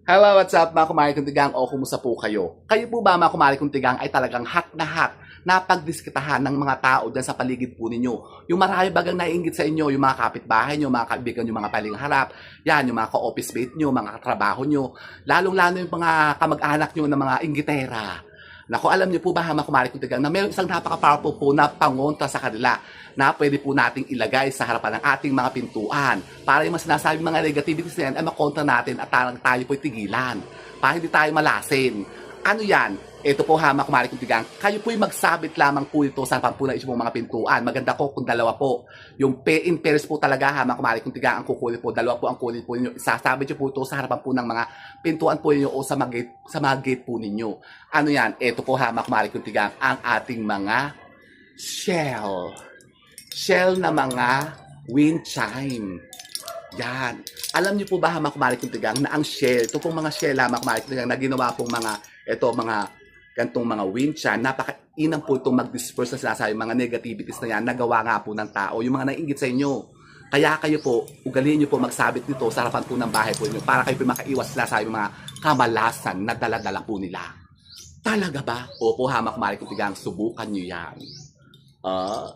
Hello, what's up mga kumari kong tigang o kumusta po kayo? Kayo po ba mga kumari kong tigang ay talagang hack na pagdiskitahan ng mga tao dyan sa paligid po ninyo? Yung marami bagang naiinggit sa inyo, yung mga kapitbahay nyo, mga kaibigan nyo, mga paling harap, yan, yung mga ka-office mate nyo, mga katrabaho nyo, lalong-lalo yung mga kamag-anak nyo na mga inggitera. Naku, alam niyo po ba mga kumari kong tigang na mayroong isang napaka-powerful po na pangontra sa kanila na pwede po nating ilagay sa harapan ng ating mga pintuan para yung mga sinasabing mga negativities na yan ay makontra natin at tayo po'y tigilan para hindi tayo malasin. Ano yan? Ito po ha mga kumari kong tigang, kayo po'y magsabit lamang po ito sa harapan po ng inyong mga pintuan. Maganda ko kung dalawa po. Yung in pairs po talaga ha mga kumari kong tigang ang kukunin po. Dalawa po ang kunin po ninyo. Isasabit nyo po ito sa harapan po ng mga pintuan po ninyo o sa mga gate po ninyo. Ano yan? Ito po ha mga kumari kong tigang ang ating mga shell. Shell na mga wind chime. Yan. Alam niyo po ba mga kumari kong tigang na ang shell, ito pong mga shell mga kumari kong tigang na ginawa pong mga gantong mga wind chime, napakainam po itong mag-disperse na sinasabi mga negativities na yan, nagawa nga po ng tao, yung mga naiinggit sa inyo. Kaya kayo po, ugaliin niyo po magsabit nito sa harapan po ng bahay po niyo para kayo po makaiwas sinasabi mga kamalasan na dala-dala po nila. Talaga ba? Opo ha mga kumari kong tigang, subukan niyo yan. Ah.